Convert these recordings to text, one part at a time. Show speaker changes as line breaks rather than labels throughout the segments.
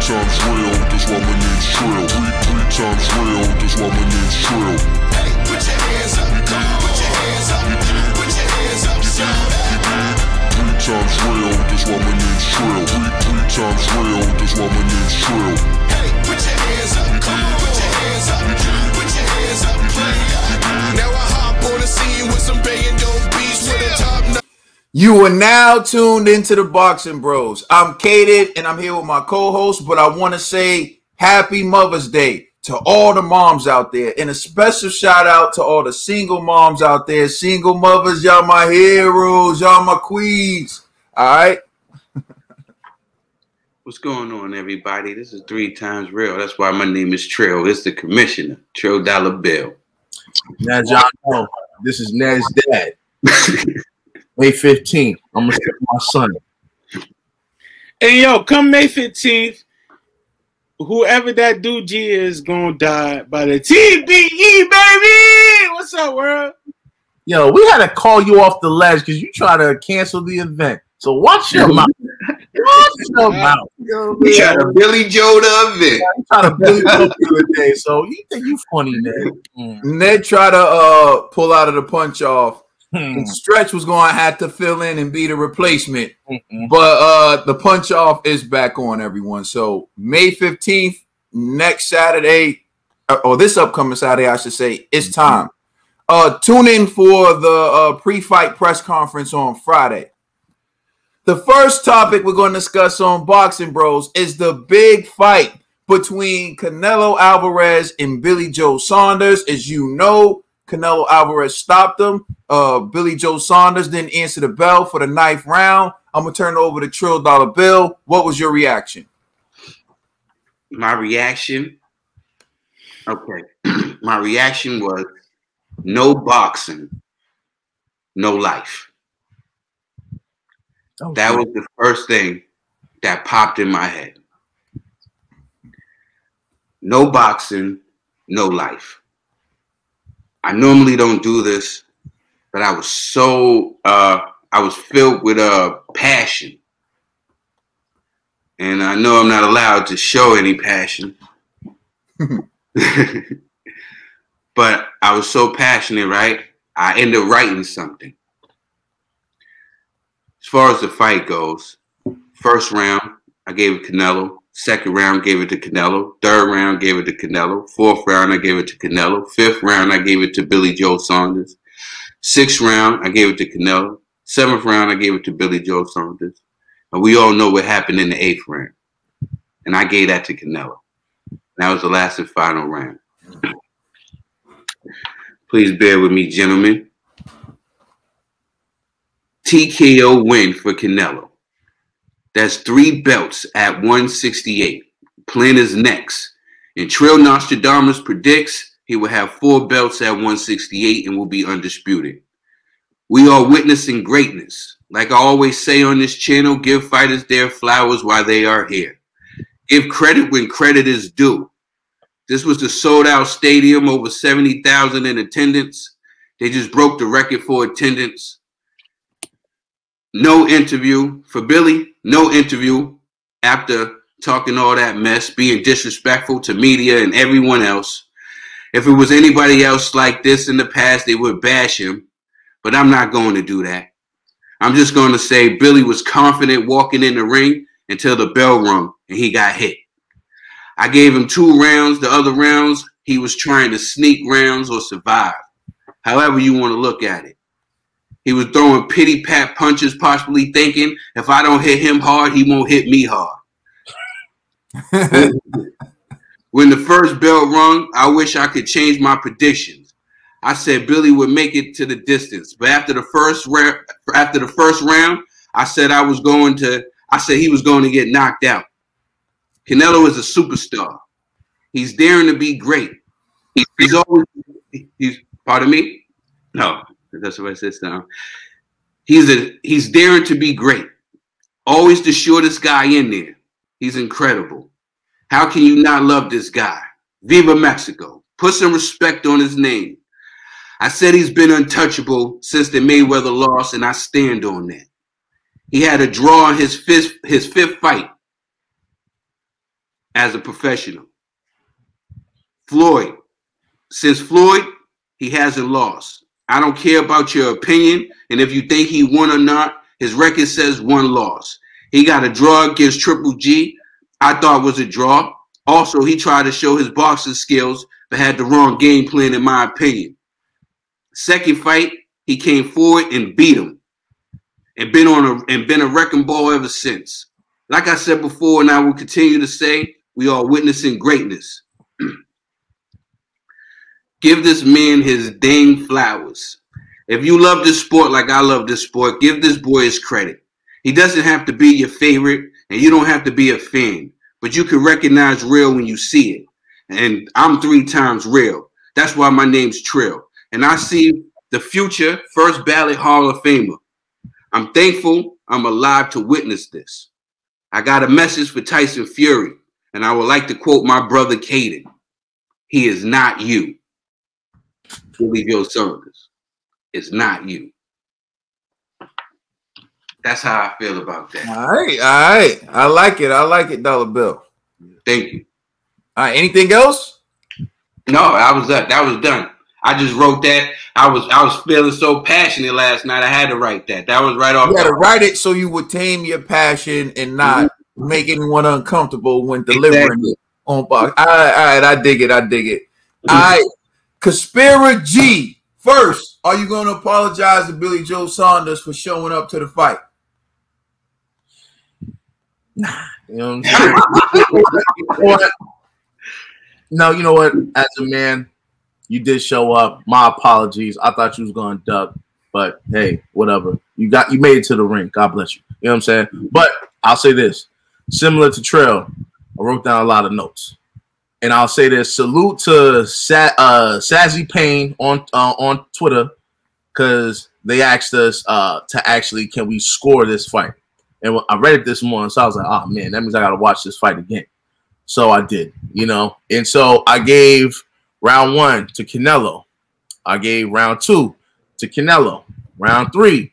times real, that's why my name's Trill. Three times real, that's why my name's Trill.
Hey, put your hands up, come on, put your hands up, put your hands up, shout out.
3 times real, that's why my name's Trill. Three times real, that's why my name's Trill.
Hey, put your hands up, come on, put your hands up, put your hands up, play up. Now I hop on the scene with some banging dope beats with a top notch.
You are now tuned into the Boxing Bros. I'm Kated and I'm here with my co-host, but I want to say happy Mother's Day to all the moms out there, and a special shout out to all the single moms out there. Single mothers, y'all my heroes, y'all my queens. All right.
What's going on, everybody? This is 3 times real. That's why my name is Trill. It's the commissioner, Trill Dollar Bill.
Now, John, this is Ned's dad. May 15th, I'm gonna see my son.
Hey, yo, come May 15th, whoever that dude G is gonna die by the TBE, baby. What's up, world?
Yo, we had to call you off the ledge because you try to cancel the event. So watch your mouth. Watch your mouth.
You try to Billy Joe the event.
You try to Billy Joe the day. So you think you funny, Ned?
Ned tried to pull out of the punch off. And Stretch was going to have to fill in and be the replacement. But the punch off is back on, everyone. So May 15th, next Saturday, or this upcoming Saturday, I should say, it's time. Tune in for the pre-fight press conference on Friday. The first topic we're going to discuss on Boxing Bros is the big fight between Canelo Alvarez and Billy Joe Saunders. As you know, Canelo Alvarez stopped him. Billy Joe Saunders didn't answer the bell for the 9th round. I'm going to turn it over to Trill Dollar Bill. What was your reaction?
My reaction? Okay. My reaction was no boxing, no life. Okay. That was the first thing that popped in my head. No boxing, no life. I normally don't do this, but I was so I was filled with passion, and I know I'm not allowed to show any passion, but I was so passionate, right? I ended up writing something. As far as the fight goes, first round I gave it Canelo. Second round, gave it to Canelo. Third round, gave it to Canelo. Fourth round, I gave it to Canelo. Fifth round, I gave it to Billy Joe Saunders. Sixth round, I gave it to Canelo. Seventh round, I gave it to Billy Joe Saunders. And we all know what happened in the 8th round. And I gave that to Canelo. That was the last and final round. Please bear with me, gentlemen. TKO win for Canelo. That's 3 belts at 168. Plan is next. And Trill Nostradamus predicts he will have 4 belts at 168 and will be undisputed. We are witnessing greatness. Like I always say on this channel, give fighters their flowers while they are here. Give credit when credit is due. This was the sold-out stadium, over 70,000 in attendance. They just broke the record for attendance. No interview for Billy. No interview after talking all that mess, being disrespectful to media and everyone else. If it was anybody else like this in the past, they would bash him. But I'm not going to do that. I'm just going to say Billy was confident walking in the ring until the bell rung and he got hit. I gave him 2 rounds. The other rounds, he was trying to sneak rounds or survive. However you want to look at it. He was throwing pity-pat punches, possibly thinking, if I don't hit him hard, he won't hit me hard. When the first bell rung, I wish I could change my predictions. I said Billy would make it to the distance. But after the first round, I said he was going to get knocked out. Canelo is a superstar. He's daring to be great. Pardon me? No. That's what I said down. He's daring to be great. Always the shortest guy in there. He's incredible. How can you not love this guy? Viva Mexico. Put some respect on his name. I said he's been untouchable since the Mayweather loss, and I stand on that. He had a draw in his fifth fight. as a professional. Floyd. Since Floyd, he hasn't lost. I don't care about your opinion, and if you think he won or not, his record says 1 loss. He got a draw against Triple G. I thought was a draw. Also, he tried to show his boxing skills, but had the wrong game plan, in my opinion. Second fight, he came forward and beat him, and been a wrecking ball ever since. Like I said before, and I will continue to say, we are witnessing greatness. Give this man his dang flowers. If you love this sport like I love this sport, give this boy his credit. He doesn't have to be your favorite, and you don't have to be a fan, but you can recognize real when you see it. And I'm 3 times real. That's why my name's Trill. And I see the future first ballot Hall of Famer. I'm thankful I'm alive to witness this. I got a message for Tyson Fury, and I would like to quote my brother Caden. He is not you. Billy Joe Saunders is not you. That's how I feel about that.
All right. I like it, Dollar Bill.
Thank you.
All right, anything else?
No, that was done. I just wrote that. I was feeling so passionate last night. I had to write that. That was right off.
You had to write it so you would tame your passion and not make anyone uncomfortable when delivering it on box. All right, I dig it. All right, Conspira G. First, are you going to apologize to Billy Joe Saunders for showing up to the fight?
Nah, you know what I'm saying? No, you know what? As a man, you did show up. My apologies. I thought you was going to duck, but hey, whatever. You made it to the ring. God bless you. You know what I'm saying? But I'll say this. Similar to Trail, I wrote down a lot of notes. And I'll say this. Salute to Sazzy Payne on Twitter, because they asked us to actually, can we score this fight? And I read it this morning, so I was like, oh, man, that means I got to watch this fight again. So I did, you know. And so I gave round 1 to Canelo. I gave round 2 to Canelo. Round 3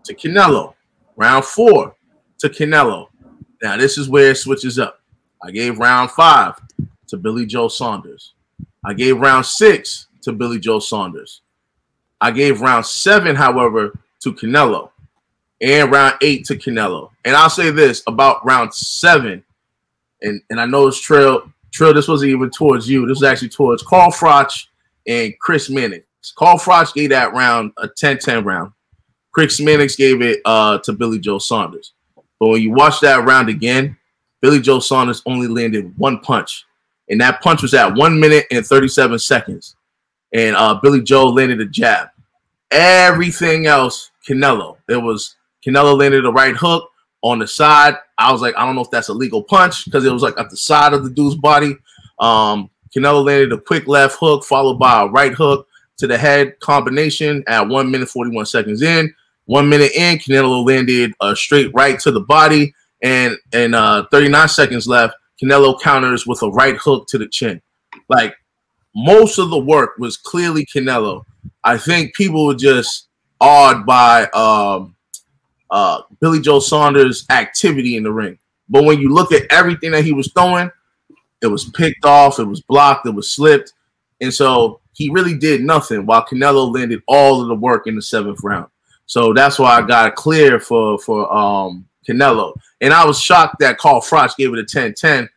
to Canelo. Round 4 to Canelo. Now, this is where it switches up. I gave round 5 to Billy Joe Saunders. I gave round 6 to Billy Joe Saunders. I gave round 7, however, to Canelo. And round 8 to Canelo. And I'll say this about round 7, and I know it's Trail, this wasn't even towards you. This was actually towards Carl Froch and Chris Mannix. Carl Froch gave that round a 10-10 round. Chris Mannix gave it to Billy Joe Saunders. But when you watch that round again, Billy Joe Saunders only landed 1 punch. And that punch was at 1 minute and 37 seconds. And Billy Joe landed a jab. Everything else, Canelo. Canelo landed a right hook on the side. I was like, I don't know if that's a legal punch because it was like at the side of the dude's body. Canelo landed a quick left hook followed by a right hook to the head combination at 1 minute 41 seconds in. 1 minute in, Canelo landed a straight right to the body, and 39 seconds left, Canelo counters with a right hook to the chin. Like, most of the work was clearly Canelo. I think people were just awed by Billy Joe Saunders' activity in the ring. But when you look at everything that he was throwing, it was picked off, it was blocked, it was slipped. And so he really did nothing while Canelo landed all of the work in the 7th round. So that's why I got it clear for Canelo. And I was shocked that Carl Froch gave it a 10-10.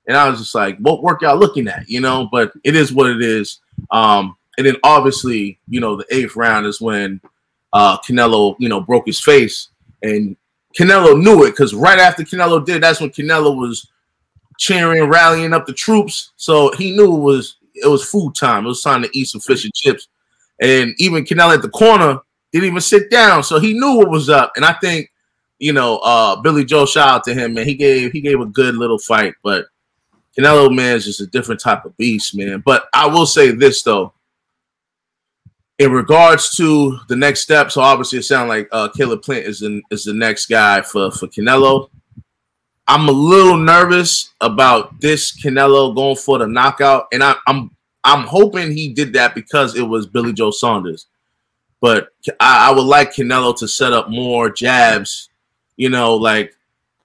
And I was just like, what work y'all looking at? You know, but it is what it is. And then obviously, you know, the 8th round is when Canelo, you know, broke his face. And Canelo knew it because right after Canelo did, that's when Canelo was cheering, rallying up the troops. So he knew it was food time. It was time to eat some fish and chips. And even Canelo at the corner didn't even sit down. So he knew what was up. And I think, you know, Billy Joe, shout out to him, man. He gave a good little fight. But Canelo, man, is just a different type of beast, man. But I will say this, though. In regards to the next step, so obviously it sounds like Caleb Plant is the next guy for Canelo. I'm a little nervous about this Canelo going for the knockout, and I'm hoping he did that because it was Billy Joe Saunders. But I would like Canelo to set up more jabs, you know, like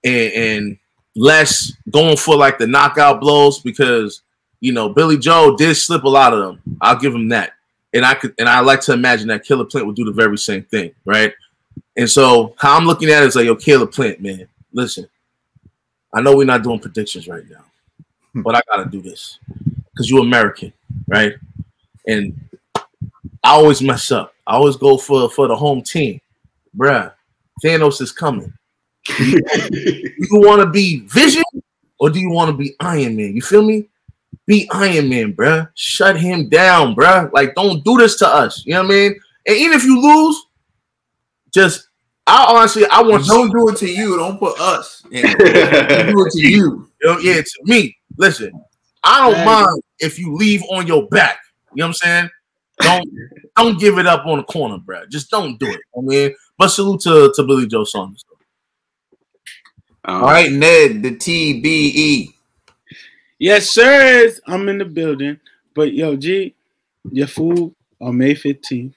and less going for like the knockout blows because you know Billy Joe did slip a lot of them. I'll give him that, and I like to imagine that Killer Plant would do the very same thing, right? And so how I'm looking at it is like, yo, Killer Plant, man, listen, I know we're not doing predictions right now, but I gotta do this because you're American, right? And I always mess up. I always go for the home team, bruh. Thanos is coming. Do you want to be Vision or do you want to be Iron Man? You feel me? Be Iron Man, bruh. Shut him down, bruh. Like, don't do this to us. You know what I mean? And even if you lose, just I want
don't do it to you. Don't put us in it. Do it to you.
Yeah, to me. Listen, I don't mind if you leave on your back. You know what I'm saying? Don't give it up on the corner, bruh. Just don't do it. I mean, but salute to Billy Joe Saunders.
All right, Ned, the TBE.
Yes, sir. I'm in the building. But yo, G, your food on May 15th.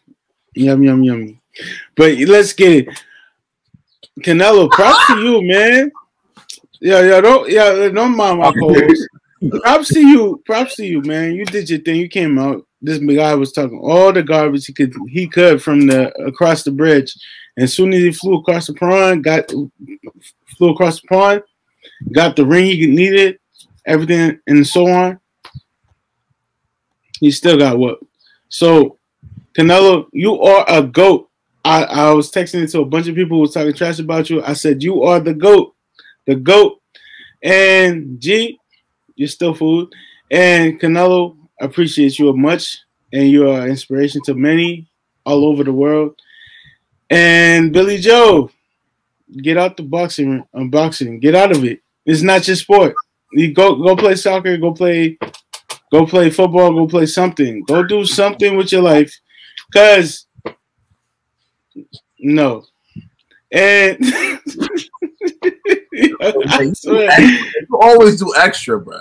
Yum, yum, yum. But let's get it. Canelo, props to you, man. Don't mind my pose. Props to you, man. You did your thing. You came out. This guy was talking all the garbage he could from across the bridge. And as soon as he flew across the pond, got the ring he needed, everything and so on. He still got whooped. So, Canelo, you are a GOAT. I was texting it to a bunch of people who was talking trash about you. I said, you are the GOAT. The GOAT. And G, you're still food. And Canelo, I appreciate you much. And you are an inspiration to many all over the world. And Billy Joe, get out the boxing. Get out of it. It's not your sport. You go play soccer, go play football, go play something. Go do something with your life. Cause no. And I swear,
you always do extra, bro.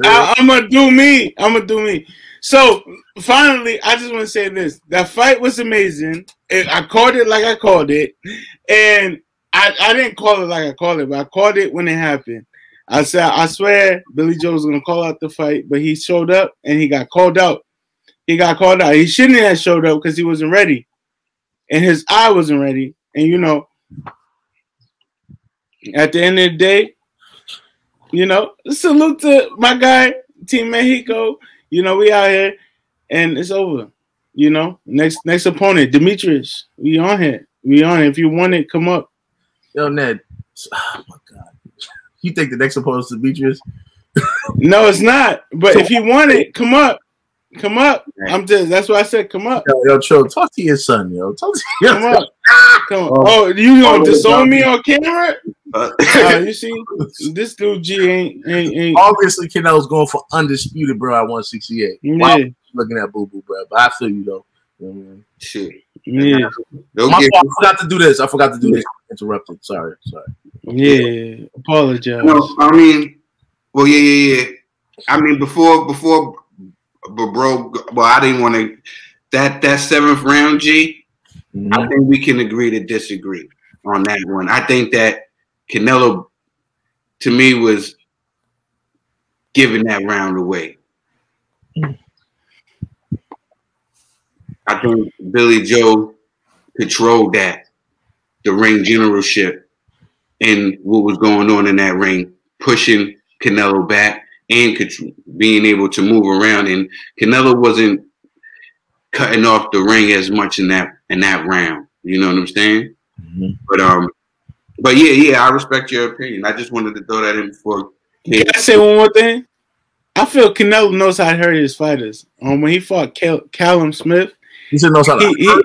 I'm gonna do me. So finally, I just want to say this: that fight was amazing. I called it like I called it, and I didn't call it like I called it, but I called it when it happened. I said, I swear, Billy Joe was gonna call out the fight, but he showed up and he got called out. He shouldn't have showed up because he wasn't ready, and his eye wasn't ready. And you know, at the end of the day, you know, salute to my guy, Team Mexico. You know, we out here, and it's over. You know, next opponent, Demetrius. We on here. If you want it, come up.
Yo, Ned. Oh my God. You think the next opponent is Demetrius?
No, it's not. But if you want it, come up. Come up. That's why I said come up.
Yo, Cho, talk to your son, yo. Talk to your son.
Come up. Come on. Oh, you gonna disown me on camera? You see, this dude G ain't.
Obviously, Canelo's going for undisputed, bro. At 168.
Yeah.
Wow, looking at Boo Boo, bro. But I feel you though. You know what I mean?
Shit.
Yeah.
I forgot to do this. Interrupted. Sorry.
Yeah. Apologize.
No, I mean, well, yeah. I mean, before, but bro, well, I didn't want to. That 7th round, G. Mm-hmm. I think we can agree to disagree on that one. I think that Canelo, to me, was giving that round away. I think Billy Joe controlled the ring generalship and what was going on in that ring, pushing Canelo back and being able to move around. And Canelo wasn't cutting off the ring as much in that round. You know what I'm saying? Mm-hmm. But yeah, I respect your opinion. I just wanted to throw that in before.
Can I say one more thing? I feel Canelo knows how to hurt his fighters. When he fought Callum Smith,
he said knows how to.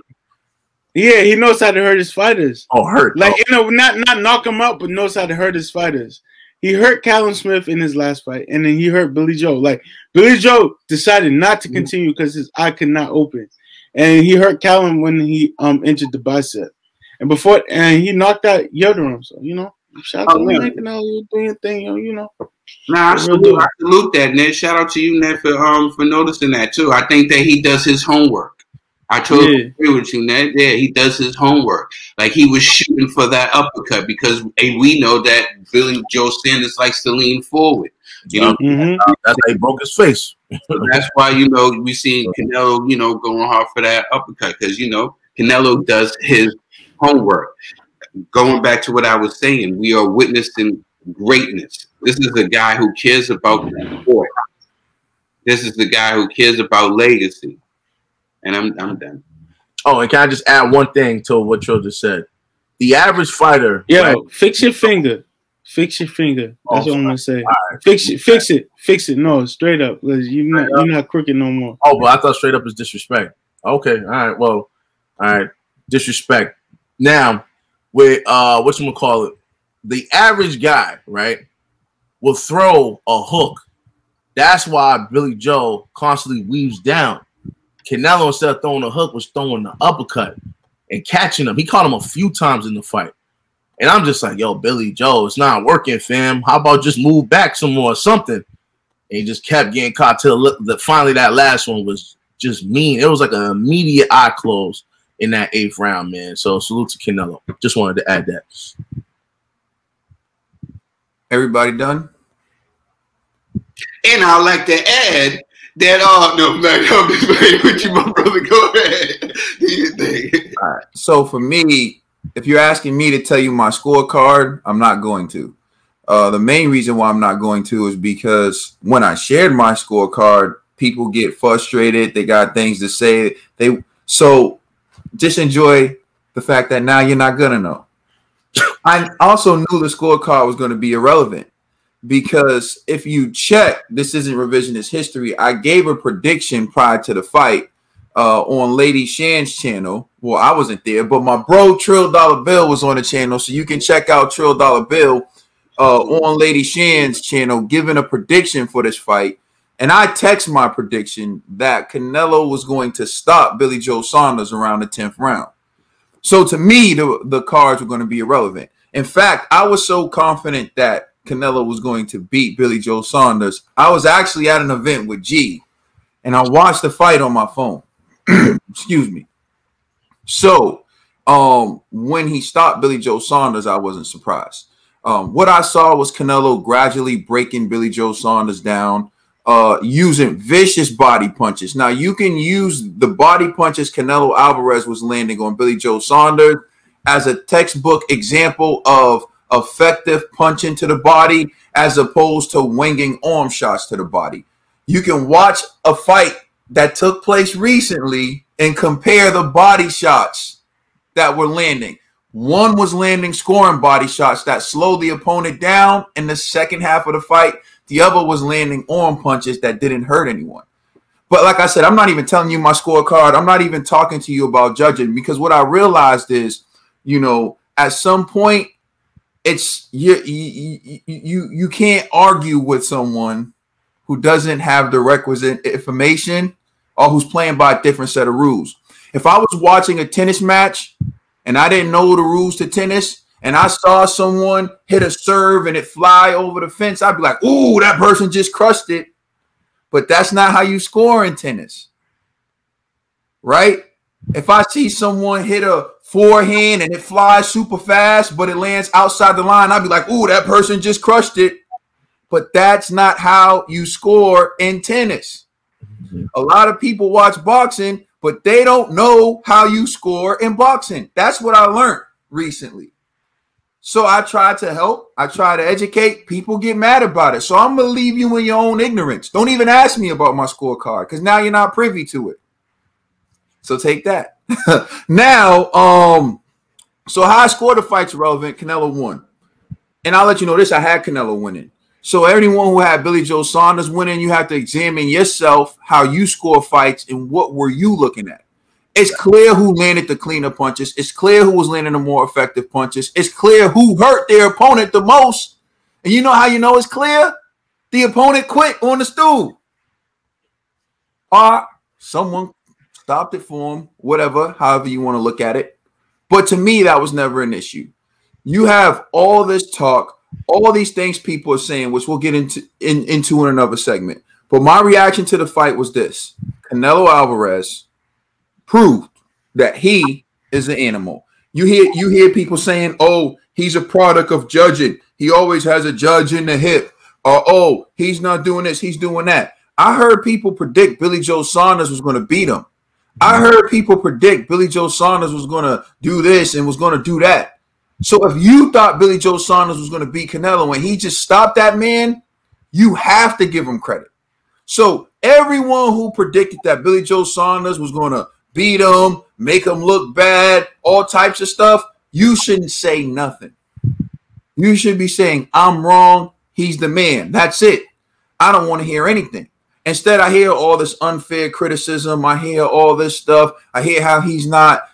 He knows how to hurt his fighters.
Oh, hurt!
Like you know, not knock him out, but knows how to hurt his fighters. He hurt Callum Smith in his last fight, and then he hurt Billy Joe. Like Billy Joe decided not to continue because his eye could not open, and he hurt Callum when he injured the bicep, and he knocked out Yoderum. So you know, shout out to you, Canelo, you doing your thing, you know.
Nah, I salute that, Ned. Shout out to you, Ned, for noticing that too. I think that he does his homework. I totally agree with you, Ned. Yeah, he does his homework. Like he was shooting for that uppercut because we know that Billy Joe Saunders likes to lean forward. You know,
that's how he broke his face.
So that's why, you know, we see Canelo, you know, going hard for that uppercut because, you know, Canelo does his homework. Going back to what I was saying, we are witnessing greatness. This is a guy who cares about the sport. This is the guy who cares about legacy. And I'm done.
Oh, and can I just add one thing to what Trill just said? The average fighter.
Yo, right? Fix your finger. Fix your finger. That's what I'm gonna say. Right. Fix it. Fix it. No, straight up. You're not crooked no more.
Oh, but I thought straight up is disrespect. Okay, all right. Well, all right. Disrespect. Now, with whatchamacallit, the average guy, right, will throw a hook. That's why Billy Joe constantly weaves down. Canelo, instead of throwing a hook, was throwing the uppercut and catching him. He caught him a few times in the fight. And I'm just like, yo, Billy Joe, it's not working, fam. How about just move back some more or something? And he just kept getting caught till finally that last one was just mean. It was like an immediate eye close in that 8th round, man. So salute to Canelo. Just wanted to add that.
Everybody done?
And I'd like to add that, no, man, I'm just playing with you, my brother. Go ahead. Do your thing.
All right. So for me, if you're asking me to tell you my scorecard, I'm not going to. The main reason why I'm not going to is because when I shared my scorecard, people get frustrated. They got things to say. So just enjoy the fact that now you're not going to know. I also knew the scorecard was going to be irrelevant because if you check, this isn't revisionist history. I gave a prediction prior to the fight on Lady Shan's channel. Well, I wasn't there, but my bro Trill Dollar Bill was on the channel, so you can check out Trill Dollar Bill on Lady Shan's channel giving a prediction for this fight. And I text my prediction that Canelo was going to stop Billy Joe Saunders around the 10th round. So to me, the cards were going to be irrelevant. In fact, I was so confident that Canelo was going to beat Billy Joe Saunders. I was actually at an event with G, and I watched the fight on my phone. Excuse me. So when he stopped Billy Joe Saunders, I wasn't surprised. What I saw was Canelo gradually breaking Billy Joe Saunders down, using vicious body punches. Now, you can use the body punches Canelo Alvarez was landing on Billy Joe Saunders as a textbook example of effective punching to the body as opposed to winging arm shots to the body. You can watch a fight that took place recently and compare the body shots that were landing. One was landing scoring body shots that slowed the opponent down in the second half of the fight. The other was landing arm punches that didn't hurt anyone. But like I said, I'm not even telling you my scorecard. I'm not even talking to you about judging because what I realized is, you know, at some point, it's you can't argue with someone who doesn't have the requisite information or who's playing by a different set of rules. If I was watching a tennis match and I didn't know the rules to tennis and I saw someone hit a serve and it fly over the fence, I'd be like, ooh, that person just crushed it. But that's not how you score in tennis, right? If I see someone hit a forehand and it flies super fast, but it lands outside the line, I'd be like, ooh, that person just crushed it. But that's not how you score in tennis. A lot of people watch boxing, but they don't know how you score in boxing. That's what I learned recently. So I try to help. I try to educate. People get mad about it. So I'm going to leave you in your own ignorance. Don't even ask me about my scorecard because now you're not privy to it. So take that. Now, so how I scored the fight's relevant. Canelo won. And I'll let you know this. I had Canelo winning. So anyone who had Billy Joe Saunders winning, you have to examine yourself, how you score fights, and what were you looking at. It's clear who landed the cleaner punches. It's clear who was landing the more effective punches. It's clear who hurt their opponent the most. And you know how you know it's clear? The opponent quit on the stool. Or someone stopped it for him, whatever, however you want to look at it. But to me, that was never an issue. You have all this talk, all these things people are saying, which we'll get into in another segment. But my reaction to the fight was this. Canelo Alvarez proved that he is an animal. You hear people saying, "Oh, he's a product of judging. He always has a judge in the hip," or "Oh, he's not doing this, he's doing that." I heard people predict Billy Joe Saunders was going to beat him. I heard people predict Billy Joe Saunders was going to do this and was going to do that. So if you thought Billy Joe Saunders was going to beat Canelo and he just stopped that man, you have to give him credit. So everyone who predicted that Billy Joe Saunders was going to beat him, make him look bad, all types of stuff, you shouldn't say nothing. You should be saying, "I'm wrong. He's the man." That's it. I don't want to hear anything. Instead, I hear all this unfair criticism. I hear all this stuff. I hear how he's not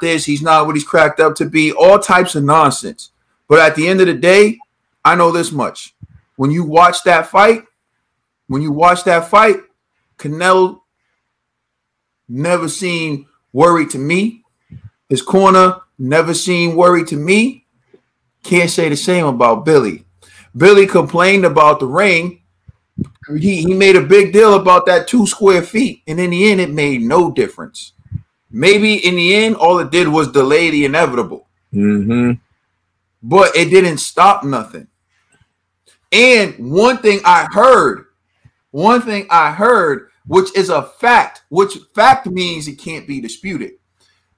this, he's not what he's cracked up to be, all types of nonsense. But at the end of the day, I know this much. When you watch that fight, Canelo never seemed worried to me. His corner never seemed worried to me. Can't say the same about Billy. Billy complained about the ring. He made a big deal about that 2 square feet, and in the end, it made no difference. Maybe in the end, all it did was delay the inevitable. But it didn't stop nothing. And one thing I heard, which is a fact, which fact means it can't be disputed.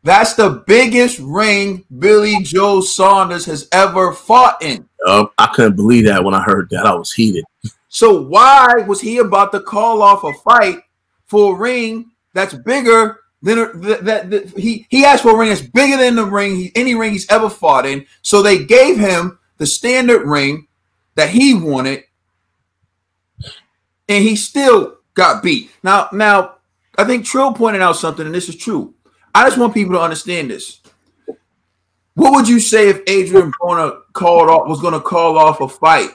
That's the biggest ring Billy Joe Saunders has ever fought in.
I couldn't believe that when I heard that. I was heated.
So why was he about to call off a fight for a ring that's bigger than he asked for a ring that's bigger than the ring, any ring he's ever fought in? So they gave him the standard ring that he wanted, and he still got beat. Now, I think Trill pointed out something, and this is true. I just want people to understand this. What would you say if Adrian Broner was going to call off a fight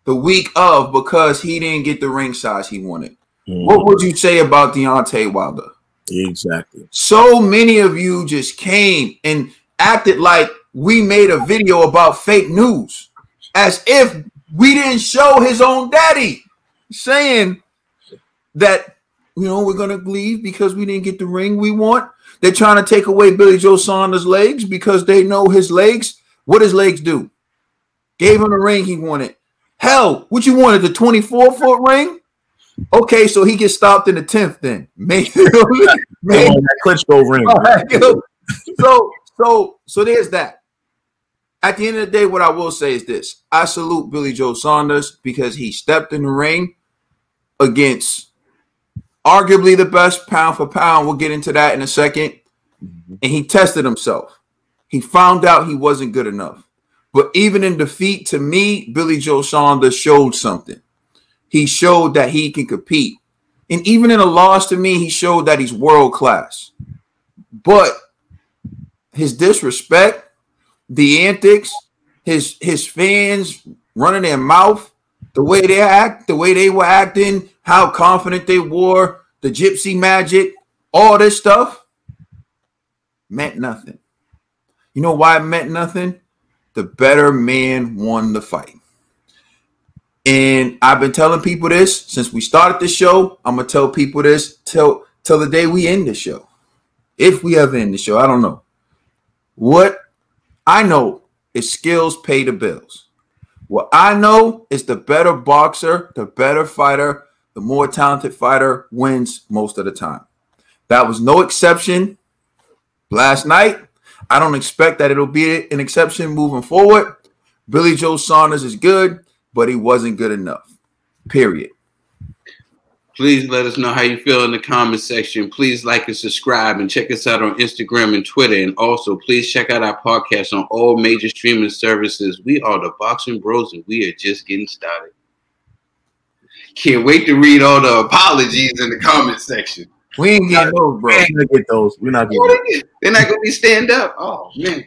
the week of because he didn't get the ring size he wanted? What would you say about Deontay Wilder?
Exactly.
So many of you just came and acted like we made a video about fake news, as if we didn't show his own daddy saying that, we're going to leave because we didn't get the ring we want. They're trying to take away Billy Joe Saunders' legs because they know his legs. What his legs do? Gave him the ring he wanted. Hell, what you wanted, the 24-foot ring? Okay, so he gets stopped in the 10th then. Maybe
that Klitschko ring.
So there's that. At the end of the day, what I will say is this. I salute Billy Joe Saunders because he stepped in the ring against arguably the best pound for pound. We'll get into that in a second. And he tested himself. He found out he wasn't good enough. But even in defeat, to me, Billy Joe Saunders showed something. He showed that he can compete. And even in a loss, to me, he showed that he's world class. But his disrespect, the antics, his fans running their mouth, the way they were acting, how confident they were, the gypsy magic, all this stuff meant nothing. You know why it meant nothing? The better man won the fight. And I've been telling people this since we started the show. I'm going to tell people this till the day we end the show. If we ever end the show, I don't know. What I know is skills pay the bills. What I know is the better boxer, the better fighter, the more talented fighter wins most of the time. That was no exception last night. I don't expect that it'll be an exception moving forward. Billy Joe Saunders is good, but he wasn't good enough. Period.
Please let us know how you feel in the comment section. Please like and subscribe and check us out on Instagram and Twitter. And also, please check out our podcast on all major streaming services. We are the Boxing Bros, and we are just getting started. Can't wait to read all the apologies in the comment section.
We ain't getting those, bro.
We ain't gonna get those. We're not getting those.
They're not going to be stand up. Oh, man.